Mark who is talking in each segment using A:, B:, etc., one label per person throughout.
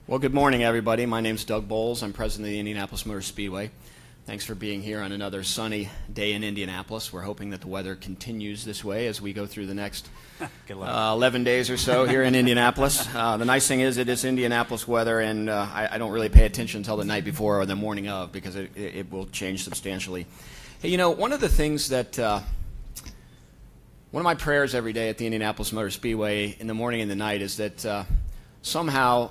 A: Well, good morning, everybody. My name's Doug Bowles. I'm president of the Indianapolis Motor Speedway. Thanks for being here on another sunny day in Indianapolis. We're hoping that the weather continues this way as we go through the next 11 days or so here in Indianapolis. The nice thing is it is Indianapolis weather, and I don't really pay attention until the night before or the morning of because it will change substantially. Hey, you know, one of the things that one of my prayers every day at the Indianapolis Motor Speedway in the morning and the night is that somehow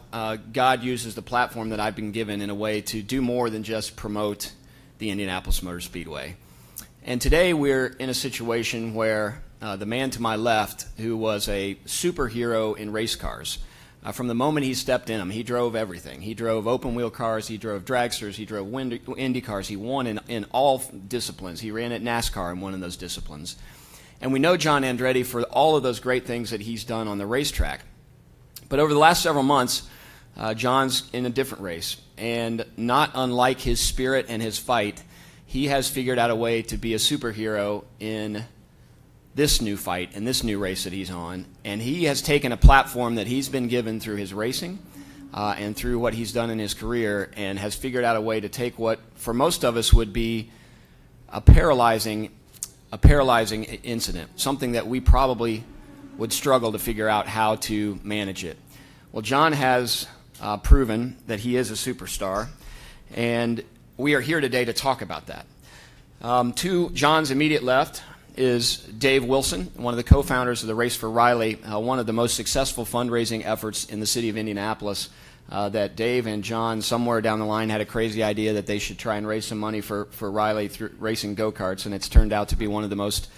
A: God uses the platform that I've been given in a way to do more than just promote the Indianapolis Motor Speedway. And today we're in a situation where the man to my left, who was a superhero in race cars, from the moment he stepped in them, he drove everything. He drove open-wheel cars, he drove dragsters, he drove Indy cars. He won in all disciplines. He ran at NASCAR in one of those disciplines. And we know John Andretti for all of those great things that he's done on the racetrack. But over the last several months, John's in a different race. And not unlike his spirit and his fight, he has figured out a way to be a superhero in this new fight, in this new race that he's on. And he has taken a platform that he's been given through his racing and through what he's done in his career, and has figured out a way to take what, for most of us, would be a paralyzing incident, something that we probably would struggle to figure out how to manage it. Well, John has proven that he is a superstar, and we are here today to talk about that. To John's immediate left is Dave Wilson, one of the co-founders of the Race for Riley, one of the most successful fundraising efforts in the city of Indianapolis, that Dave and John somewhere down the line had a crazy idea that they should try and raise some money for Riley through racing go-karts, and it's turned out to be one of the most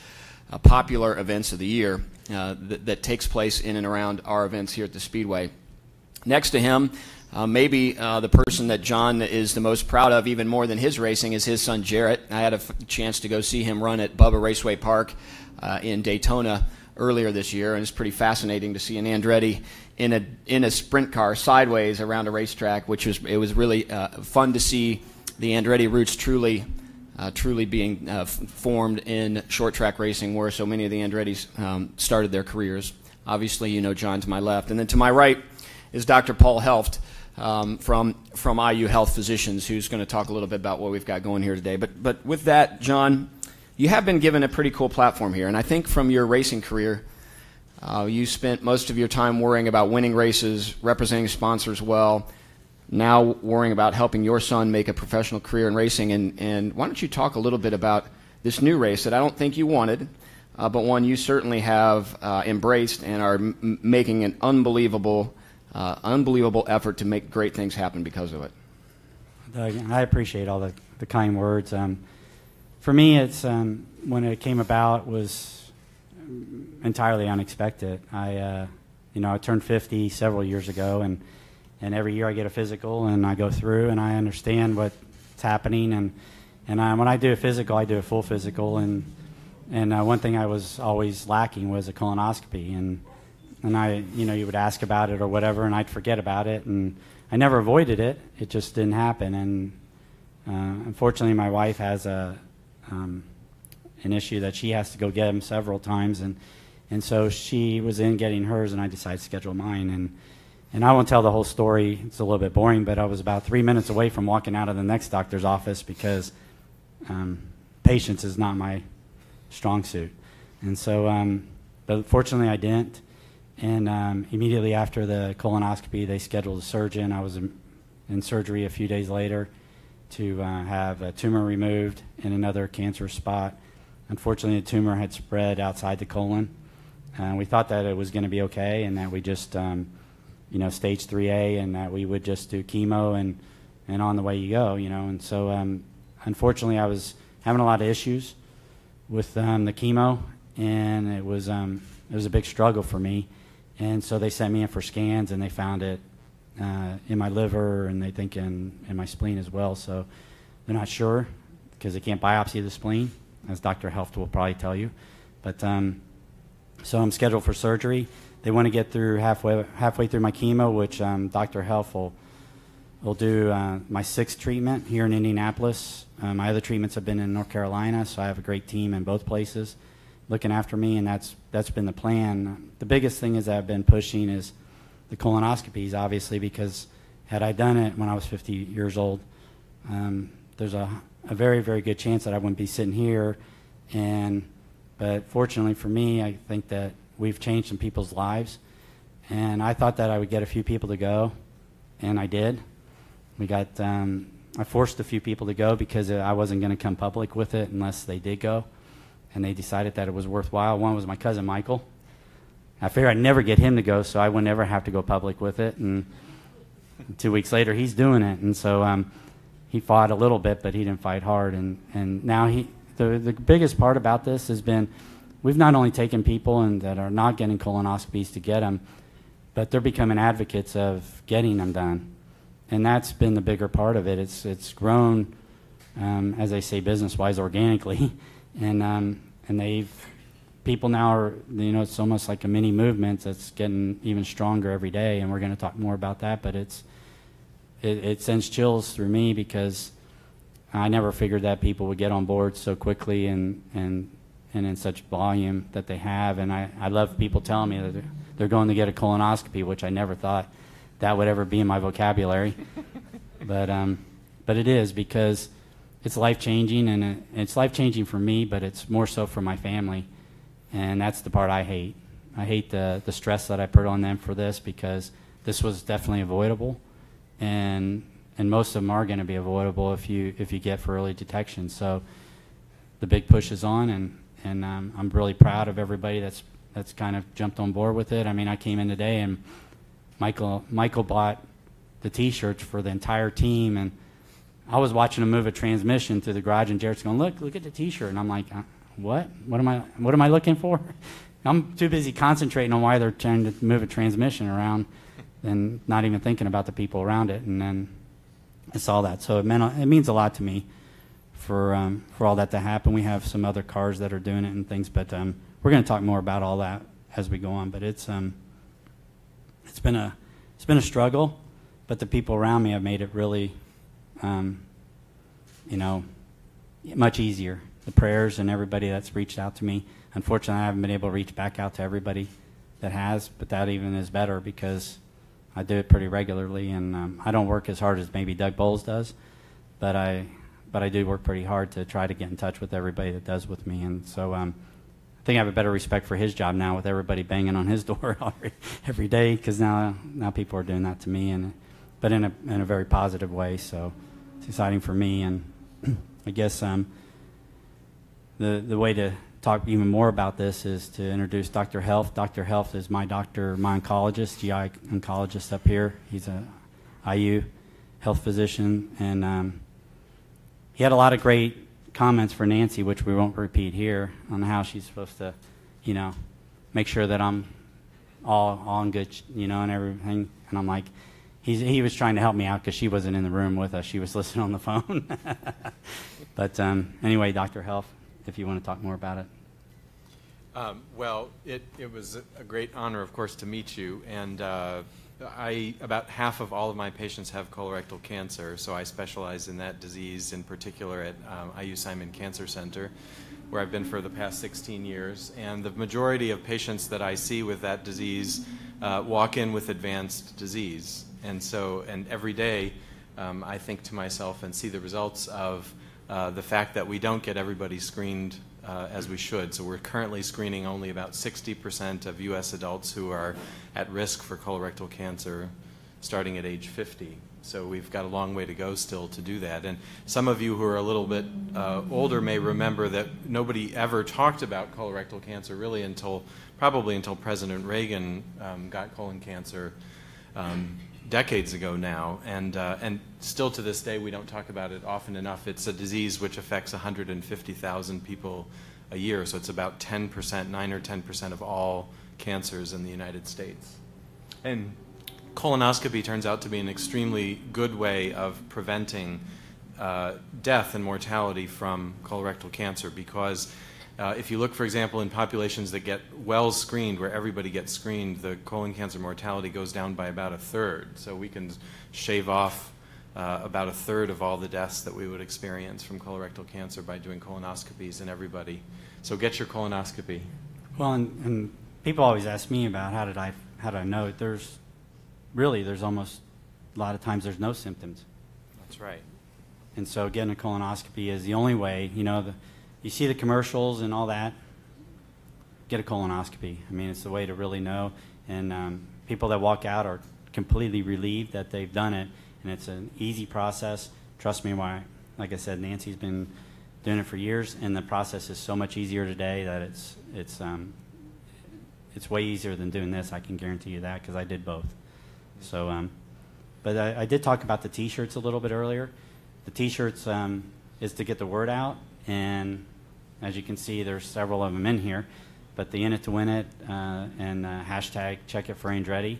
A: popular events of the year that takes place in and around our events here at the Speedway. Next to him, maybe the person that John is the most proud of, even more than his racing, is his son Jarrett. I had a chance to go see him run at Bubba Raceway Park in Daytona earlier this year, and it's pretty fascinating to see an Andretti in a sprint car sideways around a racetrack, it was really fun to see the Andretti roots truly being formed in short track racing, where so many of the Andrettis started their careers. Obviously, you know John to my left. And then to my right is Dr. Paul Helft from IU Health Physicians, who's going to talk a little bit about what we've got going here today. But with that, John, you have been given a pretty cool platform here. And I think from your racing career, you spent most of your time worrying about winning races, representing sponsors well, now worrying about helping your son make a professional career in racing. And why don't you talk a little bit about this new race that I don't think you wanted, but one you certainly have embraced and are making an unbelievable effort to make great things happen because of it.
B: Doug, I appreciate all the kind words. For me, it's when it came about was entirely unexpected. I turned 50 several years ago, and every year I get a physical, and I go through, and I understand what's happening. And when I do a physical, I do a full physical. And one thing I was always lacking was a colonoscopy. And I, you would ask about it or whatever, and I'd forget about it. And I never avoided it. It just didn't happen. And unfortunately, my wife has an issue that she has to go get them several times. And so she was in getting hers, and I decided to schedule mine. And I won't tell the whole story. It's a little bit boring, but I was about 3 minutes away from walking out of the next doctor's office because patience is not my strong suit. And so, but fortunately I didn't. And immediately after the colonoscopy, they scheduled a surgeon. I was in surgery a few days later to have a tumor removed in another cancerous spot. Unfortunately, the tumor had spread outside the colon. We thought that it was going to be okay, and that we just stage 3A, and that we would just do chemo and on the way you go, And so, unfortunately, I was having a lot of issues with the chemo, and it was a big struggle for me. And so they sent me in for scans, and they found it in my liver, and they think in my spleen as well. So they're not sure because they can't biopsy the spleen, as Dr. Helft will probably tell you. But so I'm scheduled for surgery. They want to get through halfway through my chemo, which Dr. Helft will do my 6th treatment here in Indianapolis. My other treatments have been in North Carolina, so I have a great team in both places looking after me, and that's been the plan. The biggest thing is that I've been pushing is the colonoscopies, obviously, because Had I done it when I was 50 years old, there's a very, very good chance that I wouldn't be sitting here. But fortunately for me, I think that we've changed some people's lives. And I thought that I would get a few people to go, and I did. I forced a few people to go because I wasn't going to come public with it unless they did go. And they decided that it was worthwhile. One was my cousin Michael. I figured I'd never get him to go, so I would never have to go public with it. And 2 weeks later, he's doing it. And so he fought a little bit, but he didn't fight hard. And now the biggest part about this has been we've not only taken people that are not getting colonoscopies to get them, but they're becoming advocates of getting them done. And that's been the bigger part of it. It's grown, as they say, business-wise, organically. And people now are, it's almost like a mini movement that's getting even stronger every day, and we're going to talk more about that. But it sends chills through me because I never figured that people would get on board so quickly and in such volume that they have. And I love people telling me that they're going to get a colonoscopy, which I never thought that would ever be in my vocabulary. But it is, because it's life-changing, and it's life-changing for me, but it's more so for my family. And that's the part I hate. I hate the stress that I put on them for this, because this was definitely avoidable. And most of them are going to be avoidable if you get for early detection. So the big push is on, and I'm really proud of everybody that's kind of jumped on board with it. I mean, I came in today, and Michael bought the T-shirts for the entire team, and I was watching him move a transmission through the garage, and Jared's going, look at the T-shirt, and I'm like, what am I looking for? I'm too busy concentrating on why they're trying to move a transmission around and not even thinking about the people around it. And then I saw that, so it means a lot to me for all that to happen. We have some other cars that are doing it and things, but we're going to talk more about all that as we go on. But it's been a struggle, but the people around me have made it really, much easier. The prayers and everybody that's reached out to me. Unfortunately, I haven't been able to reach back out to everybody that has, but that even is better because I do it pretty regularly, and I don't work as hard as maybe Doug Bowles does, but I do work pretty hard to try to get in touch with everybody that does with me. And so I think I have a better respect for his job now, with everybody banging on his door every day, because now people are doing that to me, but in a very positive way. So it's exciting for me. And I guess the way to talk even more about this is to introduce Dr. Health. Dr. Health is my oncologist, GI oncologist up here. He's a IU health physician, and he had a lot of great comments for Nancy, which we won't repeat here, on how she's supposed to, make sure that I'm all in good, and everything. And I'm like, he was trying to help me out because she wasn't in the room with us. She was listening on the phone. But anyway, Dr. Health, if you want to talk more about it.
C: Well, it was a great honor, of course, to meet you. And about half of all of my patients have colorectal cancer, so I specialize in that disease, in particular at IU Simon Cancer Center, where I've been for the past 16 years. And the majority of patients that I see with that disease walk in with advanced disease. And every day I think to myself and see the results of the fact that we don't get everybody screened as we should. So we're currently screening only about 60% of U.S. adults who are at risk for colorectal cancer starting at age 50. So we've got a long way to go still to do that. And some of you who are a little bit older may remember that nobody ever talked about colorectal cancer really probably until President Reagan got colon cancer decades ago now, and still to this day we don't talk about it often enough. It's a disease which affects 150,000 people a year, so it's about 10%, 9 or 10% of all cancers in the United States. And colonoscopy turns out to be an extremely good way of preventing death and mortality from colorectal cancer, because if you look, for example, in populations that get well screened, where everybody gets screened, the colon cancer mortality goes down by about 1/3. So we can shave off about 1/3 of all the deaths that we would experience from colorectal cancer by doing colonoscopies in everybody. So get your colonoscopy.
B: Well, and people always ask me about how did I know. There's almost lot of times there's no symptoms.
C: That's right.
B: And so getting a colonoscopy is the only way. You see the commercials and all that, get a colonoscopy. I mean, it's the way to really know. And people that walk out are completely relieved that they've done it, and it's an easy process. Trust me, like I said, Nancy's been doing it for years, and the process is so much easier today that it's way easier than doing this. I can guarantee you that because I did both. So, but I did talk about the T-shirts a little bit earlier. The T-shirts is to get the word out, and as you can see, there's several of them in here. But the In It to Win It and hashtag Check It for Andretti.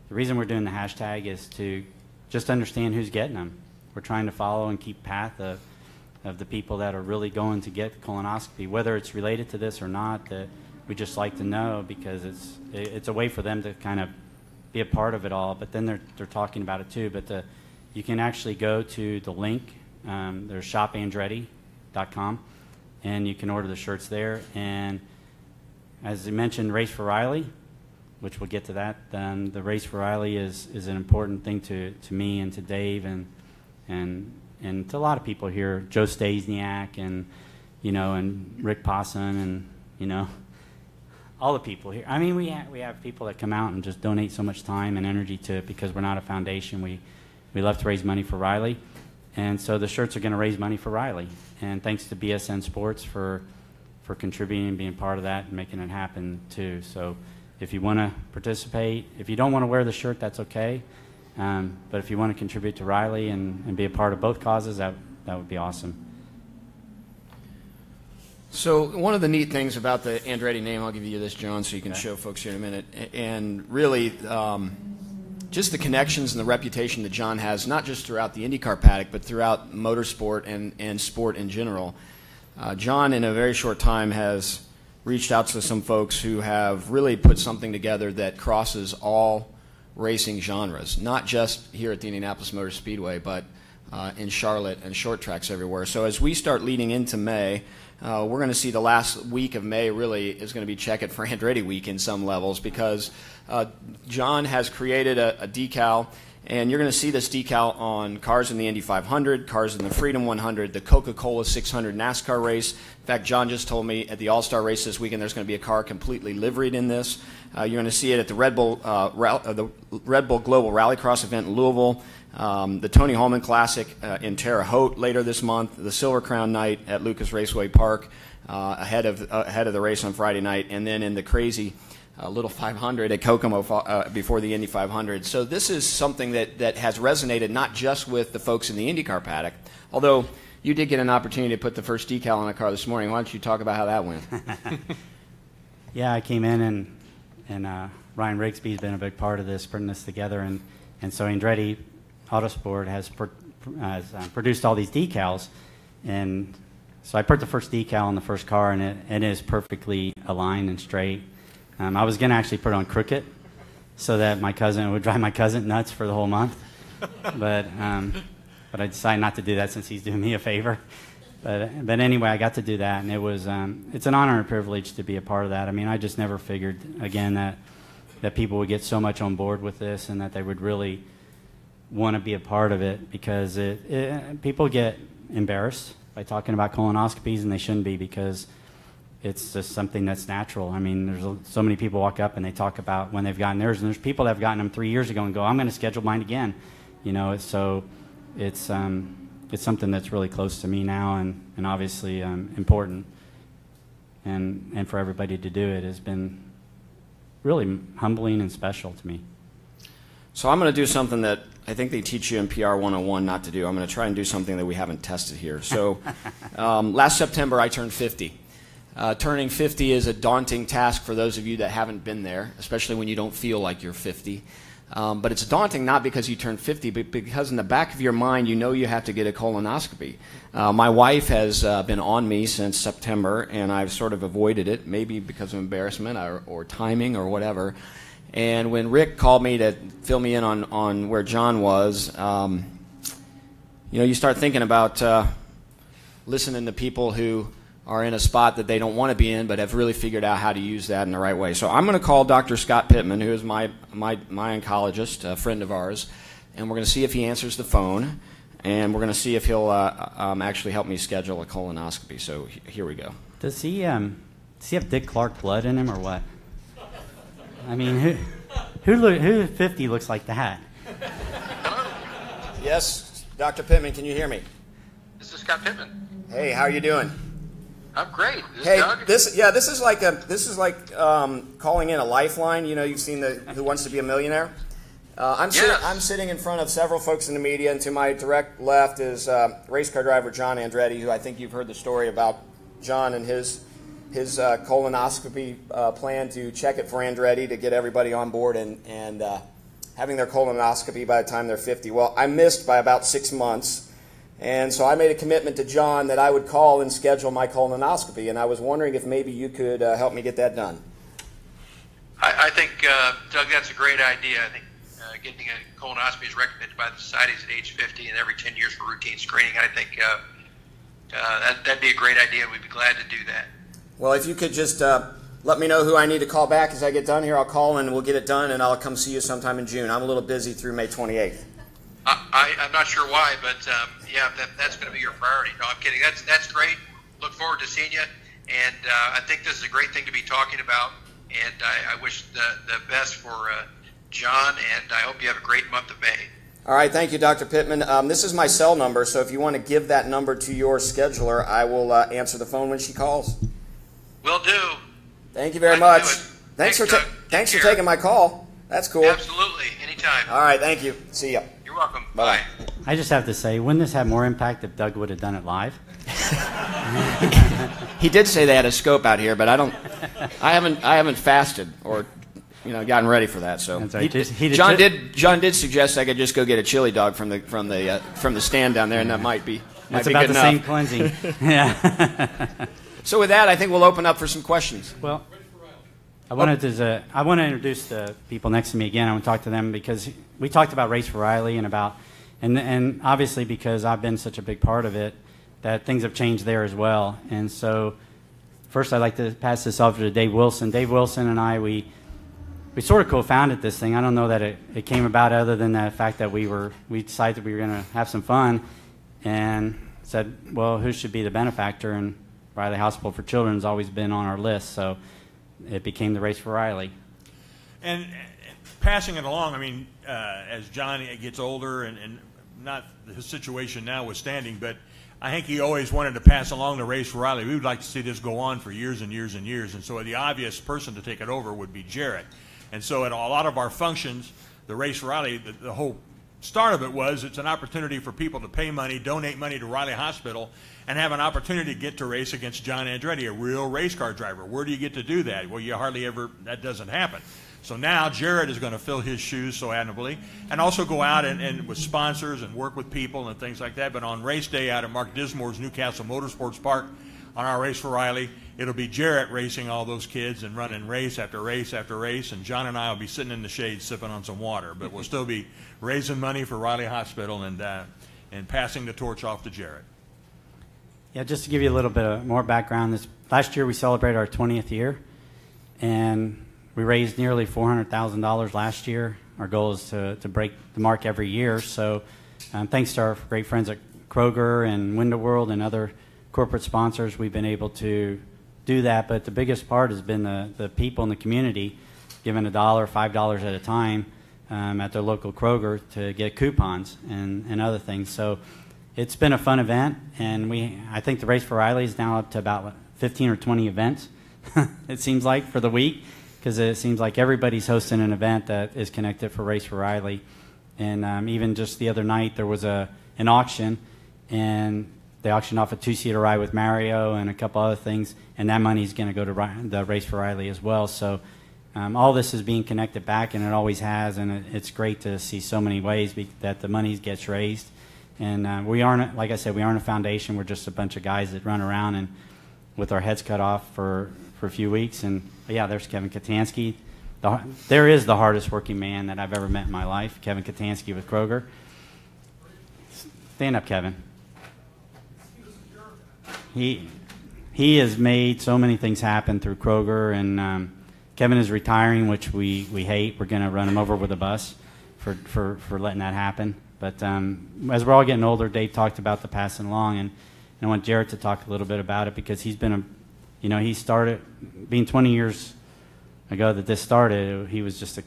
B: The reason we're doing the hashtag is to just understand who's getting them. We're trying to follow and keep path of the people that are really going to get colonoscopy, whether it's related to this or not. That we just like to know because it's a way for them to kind of be a part of it all. But then they're talking about it too. But you can actually go to the link. There's shopandretti.com, and you can order the shirts there. And as I mentioned, Race for Riley, which we'll get to that. The Race for Riley is an important thing to me and to Dave and to a lot of people here, Joe Stasiak and Rick Posson and all the people here. I mean, we have people that come out and just donate so much time and energy to it because we're not a foundation. We love to raise money for Riley, and so the shirts are going to raise money for Riley. And thanks to BSN Sports for contributing and being part of that and making it happen too. So if you want to participate, if you don't want to wear the shirt, that's okay. But if you want to contribute to Riley and be a part of both causes, that would be awesome.
A: So one of the neat things about the Andretti name, I'll give you this, John, so you can show folks here in a minute, and really just the connections and the reputation that John has, not just throughout the IndyCar paddock, but throughout motorsport and sport in general. John, in a very short time, has reached out to some folks who have really put something together that crosses all racing genres, not just here at the Indianapolis Motor Speedway, but in Charlotte and short tracks everywhere. So as we start leading into May, we're going to see the last week of May really is going to be Check It for Andretti week in some levels because John has created a decal, and you're going to see this decal on cars in the Indy 500, cars in the Freedom 100, the Coca-Cola 600 NASCAR race. In fact, John just told me at the All-Star race this weekend there's going to be a car completely liveried in this. You're going to see it at the Red Bull Global Rallycross event in Louisville, the Tony Holman Classic in Terre Haute later this month, the Silver Crown Night at Lucas Raceway Park ahead of the race on Friday night, and then in the crazy Little 500 at Kokomo before the Indy 500. So this is something that has resonated not just with the folks in the IndyCar paddock, although you did get an opportunity to put the first decal on a car this morning. Why don't you talk about how that went?
B: Yeah, I came in and Ryan Rigsby's been a big part of this, putting this together, and so Andretti Autosport has produced all these decals, and so I put the first decal on the first car, and it is perfectly aligned and straight. I was going to actually put it on crooked so that it would drive my cousin nuts for the whole month, but I decided not to do that since he's doing me a favor. But anyway, I got to do that, and it was it's an honor and privilege to be a part of that. I mean, I just never figured again that people would get so much on board with this and that they would really want to be a part of it because people get embarrassed by talking about colonoscopies, and they shouldn't be because it's just something that's natural. I mean, there's so many people walk up and they talk about when they've gotten theirs, and there's people that have gotten them 3 years ago and go, I'm going to schedule mine again. So it's something that's really close to me now and obviously important. And for everybody to do it has been really humbling and special to me.
A: So I'm going to do something that I think they teach you in PR 101 not to do. I'm going to try and do something that we haven't tested here. So last September I turned 50. Turning 50 is a daunting task for those of you that haven't been there, especially when you don't feel like you're 50. But it's daunting not because you turned 50, but because in the back of your mind you know you have to get a colonoscopy. My wife has been on me since September, and I've sort of avoided it, maybe because of embarrassment or timing or whatever. And when Rick called me to fill me in on where John was, you start thinking about listening to people who are in a spot that they don't want to be in but have really figured out how to use that in the right way. So I'm going to call Dr. Scott Pittman, who is my oncologist, a friend of ours, and we're going to see if he answers the phone, and we're going to see if he'll actually help me schedule a colonoscopy. So here we go.
B: Does he have Dick Clark blood in him or what? I mean, who 50 looks like that?
A: Yes, Dr. Pittman, can you hear me?
D: This is Scott Pittman.
A: Hey, how are you doing?
D: I'm great.
A: Hey,
D: Doug?
A: this is like calling in a lifeline. You know, you've seen the Who Wants to Be a Millionaire. I'm sitting in front of several folks in the media, and to my direct left is race car driver John Andretti, who I think you've heard the story about John and his colonoscopy plan to check it for Andretti to get everybody on board and having their colonoscopy by the time they're 50. Well, I missed by about 6 months, and so I made a commitment to John that I would call and schedule my colonoscopy, and I was wondering if maybe you could help me get that done.
D: I think, Doug, that's a great idea. I think getting a colonoscopy is recommended by the societies at age 50 and every 10 years for routine screening. I think that'd be a great idea. We'd be glad to do that.
A: Well, if you could just let me know who I need to call back as I get done here, I'll call and we'll get it done, and I'll come see you sometime in June. I'm a little busy through May 28th.
D: I'm not sure why, but yeah, that's going to be your priority. No, I'm kidding. That's great. Look forward to seeing you, and I think this is a great thing to be talking about, and I wish the best for John, and I hope you have a great month of May.
A: All right, thank you, Dr. Pittman. This is my cell number, so if you want to give that number to your scheduler, I will answer the phone when she calls.
D: Will do.
A: Thank you very much. Thanks for taking my call. That's cool.
D: Absolutely. Anytime.
A: All right, thank you. See ya.
D: You're welcome.
A: Bye.
B: I just have to say, wouldn't this have more impact if Doug would have done it live?
A: He did say they had a scope out here, but I haven't fasted or gotten ready for that. So
B: right.
A: John did suggest I could just go get a chili dog from the stand down there, and that might be
B: That's
A: be
B: about
A: good
B: the
A: enough.
B: same cleansing. Yeah.
A: So with that, I think we'll open up for some questions.
B: Well, I want to introduce the people next to me again. I want to talk to them because we talked about Race for Riley and obviously because I've been such a big part of it, that things have changed there as well. And so first I'd like to pass this off to Dave Wilson. Dave Wilson and I, we sort of co-founded this thing. I don't know that it came about other than the fact that we decided we were going to have some fun and said, well, who should be the benefactor? And Riley Hospital for Children has always been on our list, so it became the Race for Riley.
E: And passing it along, I mean, as John gets older and not his situation now withstanding, but I think he always wanted to pass along the Race for Riley. We would like to see this go on for years and years and years, and so the obvious person to take it over would be Jarrett. And so at a lot of our functions, the Race for Riley, the whole start of it was it's an opportunity for people to pay money, donate money to Riley Hospital, and have an opportunity to get to race against John Andretti, a real race car driver. Where do you get to do that? Well, you hardly ever, that doesn't happen. So now Jarrett is going to fill his shoes so admirably and also go out and with sponsors and work with people and things like that. But on race day out at Mark Dismore's Newcastle Motorsports Park on our Race for Riley, it'll be Jarrett racing all those kids and running race after race after race, and John and I will be sitting in the shade sipping on some water. But we'll still be raising money for Riley Hospital and passing the torch off to Jarrett.
B: Yeah, just to give you a little bit more background, last year we celebrated our 20th year, and we raised nearly $400,000 last year. Our goal is to break the mark every year. So thanks to our great friends at Kroger and Window World and other corporate sponsors, we've been able to do that. But the biggest part has been the people in the community giving $1, $5 at a time at their local Kroger to get coupons and other things. So it's been a fun event, and I think the Race for Riley is now up to about 15 or 20 events, it seems like, for the week, because it seems like everybody's hosting an event that is connected for Race for Riley. And even just the other night, there was an auction, and they auctioned off a two-seater ride with Mario and a couple other things, and that money is going to go to the Race for Riley as well. So all this is being connected back, and it always has, and it's great to see so many ways that the money gets raised. And we aren't, like I said, we aren't a foundation. We're just a bunch of guys that run around and with our heads cut off for a few weeks. And yeah, there's Kevin Katansky. There is the hardest working man that I've ever met in my life, Kevin Katansky with Kroger. Stand up, Kevin. He has made so many things happen through Kroger, and Kevin is retiring, which we hate. We're going to run him over with a bus for letting that happen. But as we're all getting older, Dave talked about the passing along, and I want Jarrett to talk a little bit about it, because he's been he started being 20 years ago that this started. He was just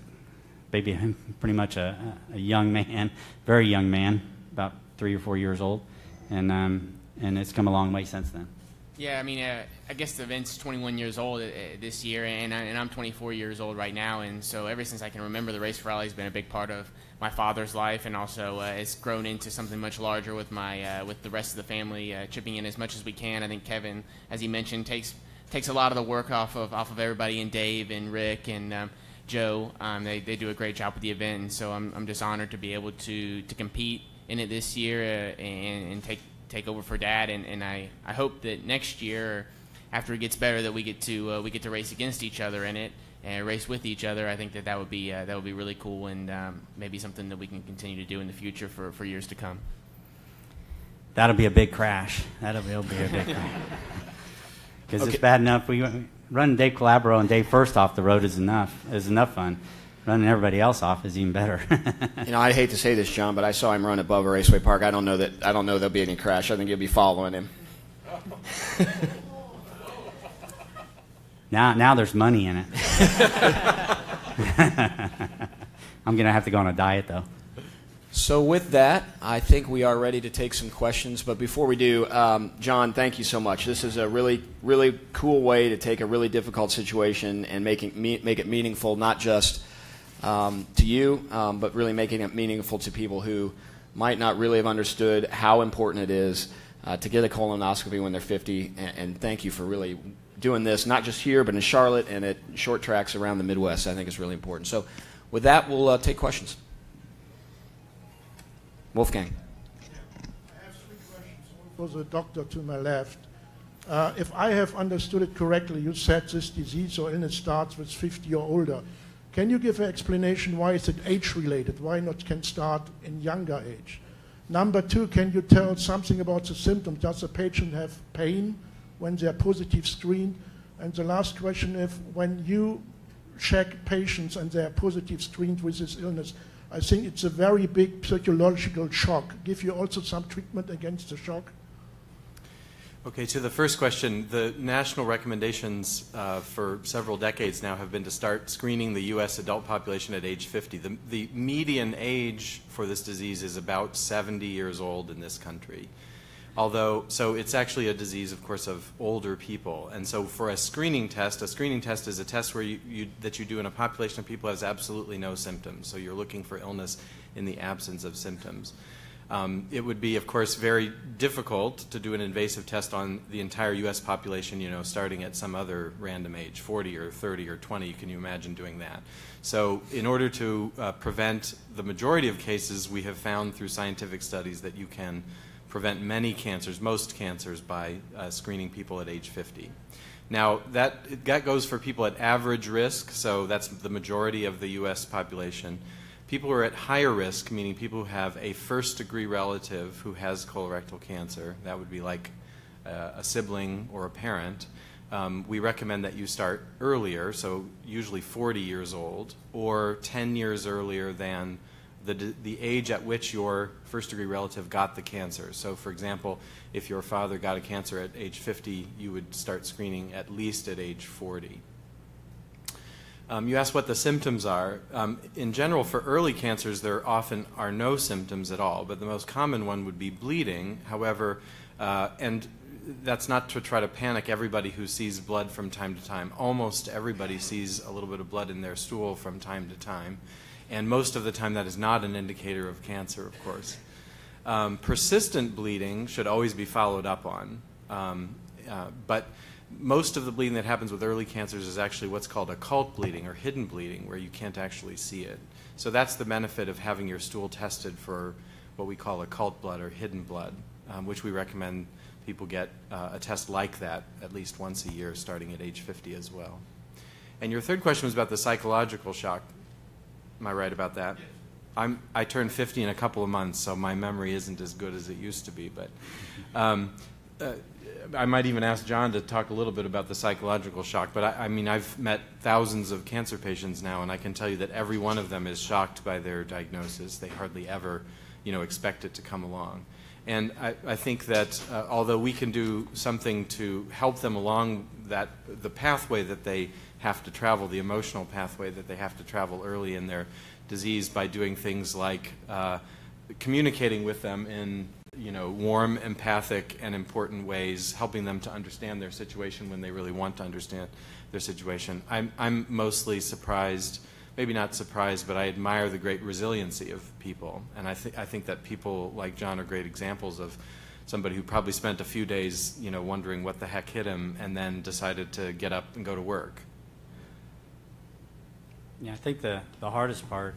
B: pretty much a young man, very young man, about 3 or 4 years old, and it's come a long way since then.
F: Yeah, I mean, I guess the event's 21 years old this year, and I'm 24 years old right now, and so ever since I can remember, the Race for Raleigh has been a big part of my father's life, and also it's grown into something much larger with with the rest of the family chipping in as much as we can. I think Kevin, as he mentioned, takes a lot of the work off of everybody, and Dave and Rick and Joe. They do a great job with the event, and so I'm just honored to be able to compete in it this year and take over for Dad, and I hope that next year, after it gets better, that we get to race against each other in it and race with each other. I think that would be really cool, and maybe something that we can continue to do in the future for years to come.
B: That'll be a big crash. That'll be a big crash. Because it's bad enough. Running Dave Calabro and Dave first off the road is enough fun. Running everybody else off is even better.
A: I hate to say this, John, but I saw him run above Raceway Park. I don't know there'll be any crash. I think you'll be following him.
B: Now there's money in it. I'm going to have to go on a diet, though.
A: So with that, I think we are ready to take some questions. But before we do, John, thank you so much. This is a really, really cool way to take a really difficult situation and make it meaningful, not just to you, but really making it meaningful to people who might not really have understood how important it is to get a colonoscopy when they're 50. And thank you for really doing this, not just here, but in Charlotte and at short tracks around the Midwest. I think it's really important. So with that, we'll take questions. Wolfgang.
G: I have 3 questions. One for the doctor to my left. If I have understood it correctly, you said this disease or illness starts with 50 or older. Can you give an explanation why is it age-related? Why not can start in younger age? Number 2, can you tell something about the symptoms? Does the patient have pain when they're positive screened? And the last question, when you check patients and they're positive screened with this illness, I think it's a very big psychological shock. Give you also some treatment against the shock?
C: Okay, to the first question, the national recommendations for several decades now have been to start screening the U.S. adult population at age 50. The median age for this disease is about 70 years old in this country. So it's actually a disease, of course, of older people. And so for a screening test is a test where that you do in a population of people who has absolutely no symptoms. So you're looking for illness in the absence of symptoms. It would be, of course, very difficult to do an invasive test on the entire U.S. population, starting at some other random age, 40 or 30 or 20. Can you imagine doing that? So in order to prevent the majority of cases, we have found through scientific studies that you can prevent many cancers, most cancers, by screening people at age 50. Now, that goes for people at average risk, so that's the majority of the U.S. population. People who are at higher risk, meaning people who have a first-degree relative who has colorectal cancer, that would be like a sibling or a parent, we recommend that you start earlier, so usually 40 years old, or 10 years earlier than the age at which your first-degree relative got the cancer. So, for example, if your father got a cancer at age 50, you would start screening at least at age 40. You asked what the symptoms are. In general, for early cancers, there often are no symptoms at all, but the most common one would be bleeding. However, and that's not to try to panic everybody who sees blood from time to time. Almost everybody sees a little bit of blood in their stool from time to time. And most of the time that is not an indicator of cancer, of course. Persistent bleeding should always be followed up on. But most of the bleeding that happens with early cancers is actually what's called occult bleeding or hidden bleeding, where you can't actually see it. So that's the benefit of having your stool tested for what we call occult blood or hidden blood, which we recommend people get a test like that at least once a year starting at age 50 as well. And your third question was about the psychological shock. Am I right about that? I turned 50 in a couple of months, so my memory isn't as good as it used to be. But I might even ask John to talk a little bit about the psychological shock, but I mean, I've met thousands of cancer patients now, and I can tell you that every one of them is shocked by their diagnosis. They hardly ever, expect it to come along. And I think that although we can do something to help them along the pathway that they have to travel, the emotional pathway that they have to travel early in their disease by doing things like communicating with them in warm, empathic, and important ways, helping them to understand their situation when they really want to understand their situation. I'm mostly surprised, maybe not surprised, but I admire the great resiliency of people. And I think that people like John are great examples of somebody who probably spent a few days, wondering what the heck hit him and then decided to get up and go to work.
B: Yeah, I think the hardest part,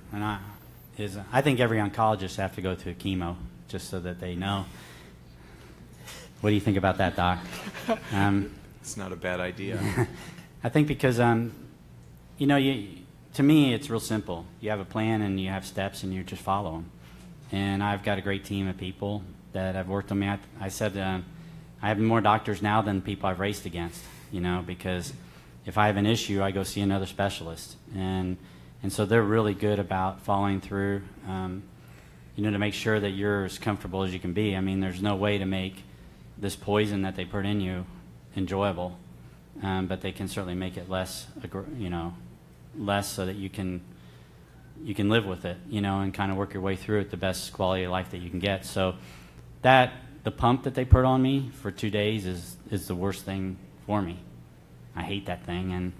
B: is I think every oncologist has to go through chemo just so that they know. What do you think about that, Doc?
C: It's not a bad idea.
B: I think because, to me, it's real simple. You have a plan and you have steps and you just follow them. And I've got a great team of people that have worked on me. I said I have more doctors now than people I've raced against, because if I have an issue, I go see another specialist. And so they're really good about following through, to make sure that you're as comfortable as you can be. I mean, there's no way to make this poison that they put in you enjoyable, but they can certainly make it less so that you can live with it, and kind of work your way through it the best quality of life that you can get. So the pump that they put on me for 2 days is the worst thing for me. I hate that thing,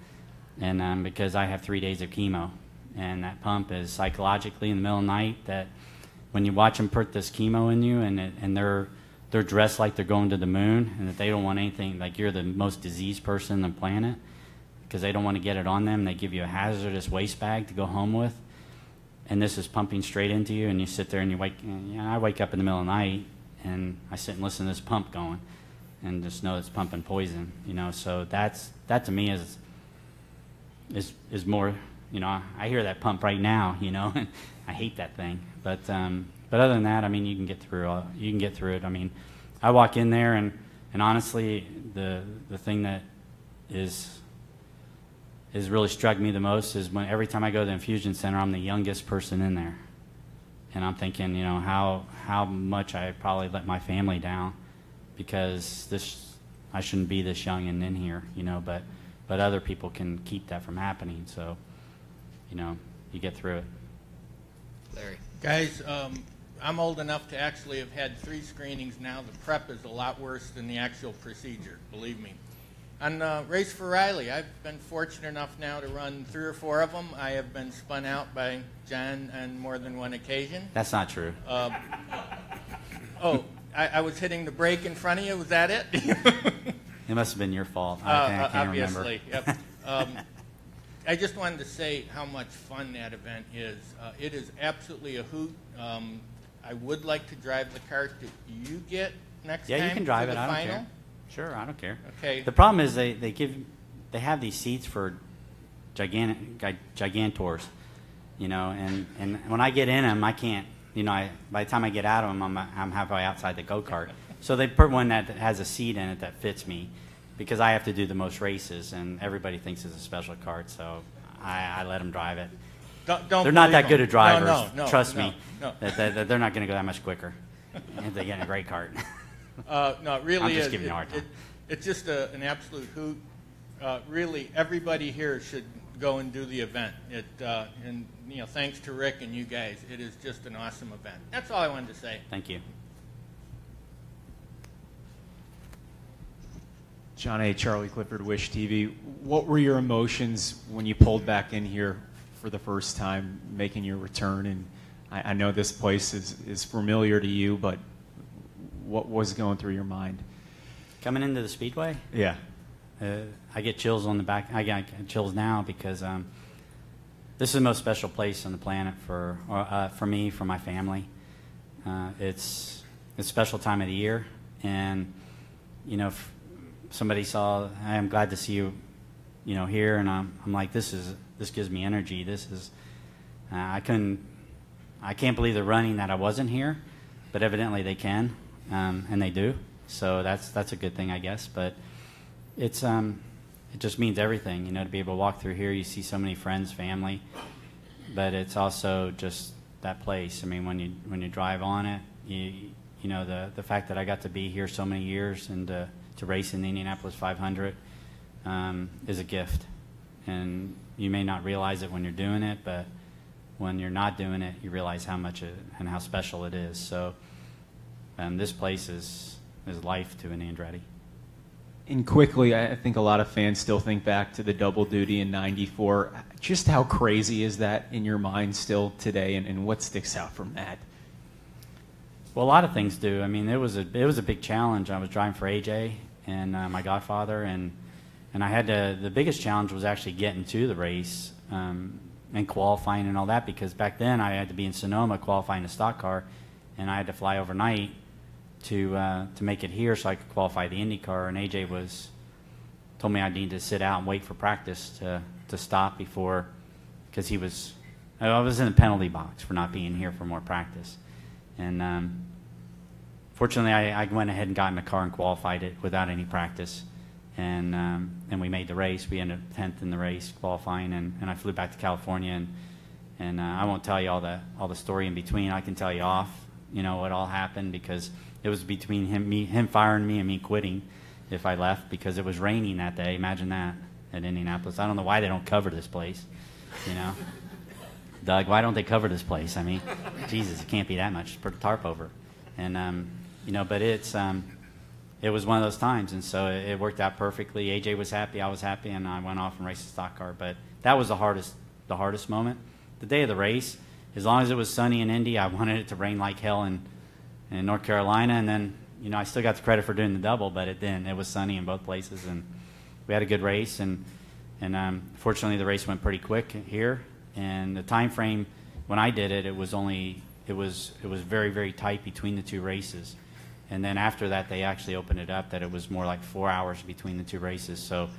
B: and because I have 3 days of chemo, and that pump is psychologically in the middle of the night, that when you watch them put this chemo in you, and they're dressed like they're going to the moon, and that they don't want anything, like you're the most diseased person on the planet, because they don't want to get it on them. They give you a hazardous waste bag to go home with, and this is pumping straight into you, and you sit there and I wake up in the middle of the night, and I sit and listen to this pump going, and just know it's pumping poison, so that to me is more, I hear that pump right now, and I hate that thing, but other than that, I mean, you can get through it. I mean, I walk in there, and honestly, the thing that is really struck me the most is when every time I go to the infusion center, I'm the youngest person in there, and I'm thinking, how much I probably let my family down, because I shouldn't be this young and in here, but other people can keep that from happening. So, you get through it.
A: Larry.
H: Guys, I'm old enough to actually have had 3 screenings now. The prep is a lot worse than the actual procedure, believe me. On Race for Riley, I've been fortunate enough now to run 3 or 4 of them. I have been spun out by John on more than one occasion.
B: That's not true.
H: I was hitting the brake in front of you. Was that it?
B: It must have been your fault. I can't
H: obviously,
B: remember.
H: Yep. I just wanted to say how much fun that event is. It is absolutely a hoot. I would like to drive the kart that you get next time.
B: Yeah, you can drive
H: to
B: it.
H: the
B: I don't
H: final.
B: care. Sure, I don't care.
H: Okay.
B: The problem is they have these seats for gigantors, and when I get in them, I can't. By the time I get out of them, I'm halfway outside the go-kart. So they put one that has a seat in it that fits me, because I have to do the most races, and everybody thinks it's a special kart, so I let them drive it.
H: Don't
B: they're not that
H: them.
B: good of drivers.
H: No,
B: trust me.
H: No.
B: That they're not going to go that much quicker if they get in a great kart.
H: No, it really
B: I'm just
H: is.
B: giving you a hard time.
H: It's just an absolute hoot. Really, everybody here should go and do the event. And thanks to Rick and you guys, it is just an awesome event. That's all I wanted to say.
B: Thank you.
I: John A. Charlie Clifford, Wish TV. What were your emotions when you pulled back in here for the first time, making your return? And I know this place is familiar to you, but what was going through your mind?
B: Coming into the Speedway?
I: Yeah.
B: I get chills on the back. I get chills now because this is the most special place on the planet for me, for my family. It's a special time of the year, and somebody saw, I'm glad to see you, here, and I'm like, this gives me energy. This is, I can't believe they're running that I wasn't here, but evidently they can, and they do. So that's a good thing, I guess. But it's it just means everything, to be able to walk through here. You see so many friends, family, but it's also just that place. I mean, when you drive on it, the fact that I got to be here so many years and to race in the Indianapolis 500 is a gift. And you may not realize it when you're doing it, but when you're not doing it, you realize how much and how special it is. So this place is life to an Andretti.
I: And quickly, I think a lot of fans still think back to the double duty in '94. Just how crazy is that in your mind still today, and what sticks out from that?
B: Well, a lot of things do. I mean, it was a big challenge. I was driving for AJ and my godfather, and I had the biggest challenge was actually getting to the race and qualifying and all that, because back then I had to be in Sonoma qualifying a stock car, and I had to fly overnight to make it here so I could qualify the Indy car. And AJ told me I needed to sit out and wait for practice to stop before, because I was in the penalty box for not being here for more practice. And fortunately, I went ahead and got in the car and qualified it without any practice. And we made the race. We ended up 10th in the race, qualifying, and I flew back to California. And I won't tell you all the story in between. I can tell you off, what all happened, because it was between him firing me and me quitting if I left, because it was raining that day. Imagine that at Indianapolis. I don't know why they don't cover this place, Doug, why don't they cover this place? I mean, Jesus, it can't be that much. Put a tarp over. And, but it was one of those times, and so it worked out perfectly. AJ was happy, I was happy, and I went off and raced the stock car. But that was the hardest moment. The day of the race, as long as it was sunny in Indy, I wanted it to rain like hell in North Carolina. And then, I still got the credit for doing the double, but it didn't. It was sunny in both places, and we had a good race. And fortunately, the race went pretty quick here. And the time frame when I did it, it was very, very tight between the two races. And then after that, they actually opened it up that it was more like 4 hours between the two races. So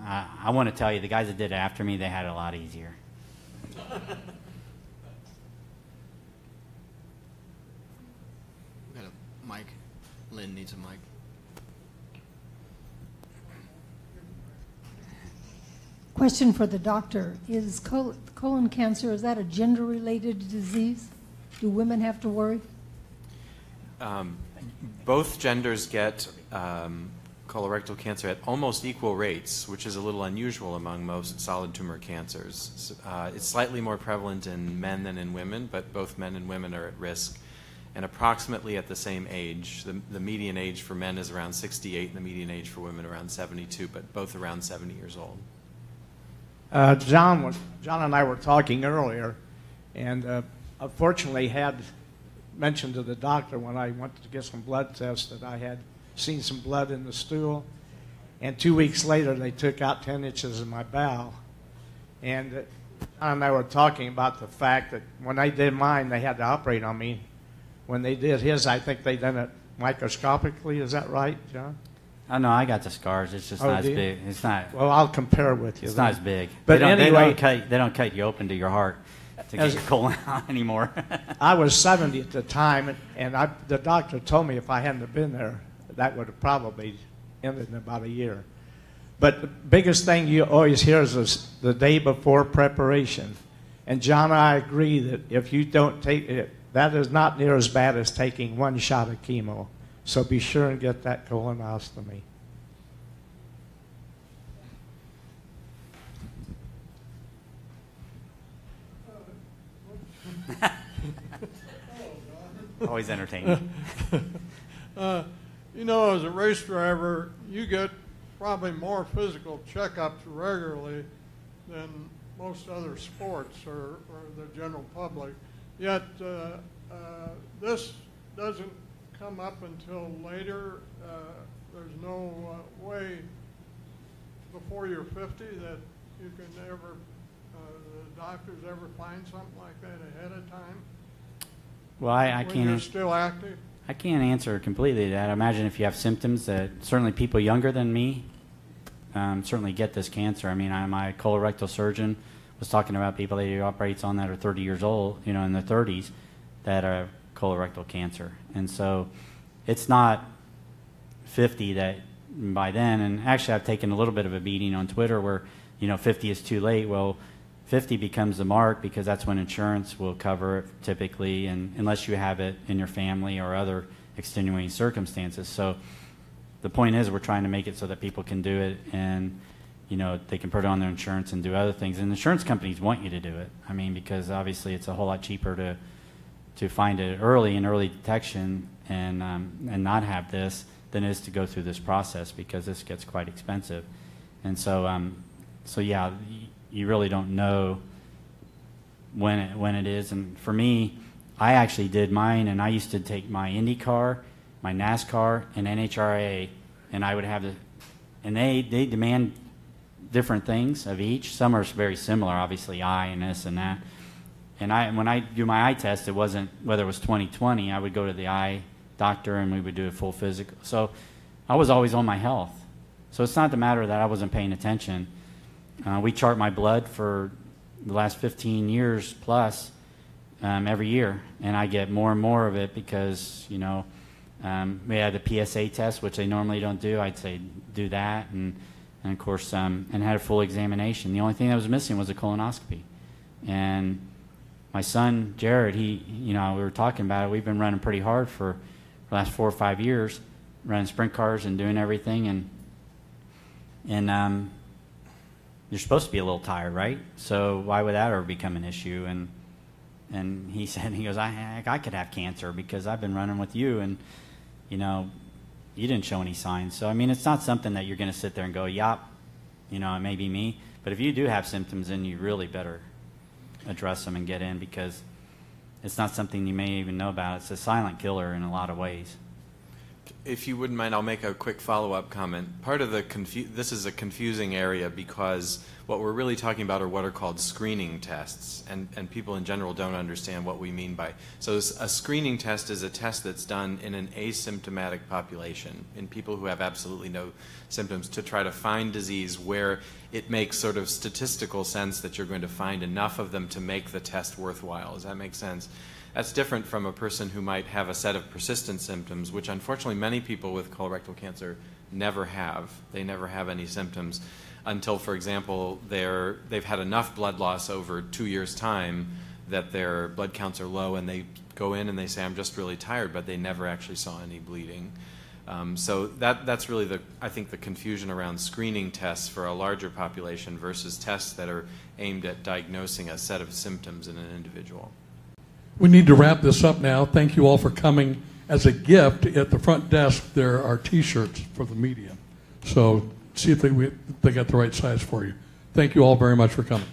B: I want to tell you, the guys that did it after me, they had it a lot easier.
A: We got a mic. Lynn needs a mic.
J: Question for the doctor. Is colon cancer, is that a gender-related disease? Do women have to worry?
C: Both genders get colorectal cancer at almost equal rates, which is a little unusual among most solid tumor cancers. It's slightly more prevalent in men than in women, but both men and women are at risk. And approximately at the same age. The median age for men is around 68, and the median age for women around 72, but both around 70 years old.
K: John and I were talking earlier, and unfortunately had mentioned to the doctor when I went to get some blood tests that I had seen some blood in the stool, and 2 weeks later they took out 10 inches of my bowel. And John and I were talking about the fact that when I did mine, they had to operate on me. When they did his, I think they done it microscopically. Is that right, John?
B: Oh, no, I got the scars. It's just not as big. It's not.
K: Well, I'll compare with you.
B: It's not as big.
K: But
B: they
K: anyway,
B: don't cut you open to your heart to get your colon out anymore.
K: I was 70 at the time, and the doctor told me if I hadn't have been there, that would have probably ended in about a year. But the biggest thing you always hear is the day before preparation. And John and I agree that if you don't take it, that is not near as bad as taking one shot of chemo. So be sure and get that colonoscopy.
B: Always entertaining.
L: As a race driver, you get probably more physical checkups regularly than most other sports or the general public. Yet this doesn't come up until later. There's no way before you're 50 that you can ever, the doctors ever find something like that ahead of time.
B: Well, I
L: when
B: can't.
L: You're still active.
B: I can't answer completely that. I imagine if you have symptoms that certainly people younger than me certainly get this cancer. I mean, my colorectal surgeon was talking about people that he operates on that are 30 years old, in their 30s, that are colorectal cancer. And so it's not 50 that by then, and actually I've taken a little bit of a beating on Twitter where, 50 is too late. Well, 50 becomes the mark because that's when insurance will cover it typically, and unless you have it in your family or other extenuating circumstances. So the point is we're trying to make it so that people can do it, and they can put it on their insurance and do other things. And insurance companies want you to do it. I mean, because obviously it's a whole lot cheaper to find it early in early detection and not have this than it is to go through this process, because this gets quite expensive. And so yeah, you really don't know when it is. And for me, I actually did mine, and I used to take my IndyCar, my NASCAR, and NHRA, and I would have and they demand different things of each. Some are very similar, obviously, eye and this and that. And when I do my eye test, it wasn't whether it was 20/20. I would go to the eye doctor and we would do a full physical. So I was always on my health. So it's not the matter that I wasn't paying attention. We chart my blood for the last 15 years plus every year, and I get more and more of it because we had the PSA test, which they normally don't do. I'd say do that, and of course, and had a full examination. The only thing that was missing was a colonoscopy. And my son, Jared, we were talking about it. We've been running pretty hard for the last 4 or 5 years, running sprint cars and doing everything. And you're supposed to be a little tired, right? So why would that ever become an issue? And he said, he goes, I could have cancer because I've been running with you, and you didn't show any signs. So, I mean, it's not something that you're going to sit there and go, yup, it may be me. But if you do have symptoms, then you really better address them and get in, because it's not something you may even know about. It's a silent killer in a lot of ways.
C: If you wouldn't mind, I'll make a quick follow-up comment. Part of this is a confusing area because what we're really talking about are what are called screening tests, and people in general don't understand what we mean by. So a screening test is a test that's done in an asymptomatic population, in people who have absolutely no symptoms, to try to find disease where it makes sort of statistical sense that you're going to find enough of them to make the test worthwhile. Does that make sense? That's different from a person who might have a set of persistent symptoms, which unfortunately many people with colorectal cancer never have. They never have any symptoms until, for example, they've had enough blood loss over 2 years' time that their blood counts are low, and they go in and they say, I'm just really tired, but they never actually saw any bleeding. So that's really I think the confusion around screening tests for a larger population versus tests that are aimed at diagnosing a set of symptoms in an individual.
M: We need to wrap this up now. Thank you all for coming. As a gift, at the front desk, there are T-shirts for the media. So see if they got the right size for you. Thank you all very much for coming.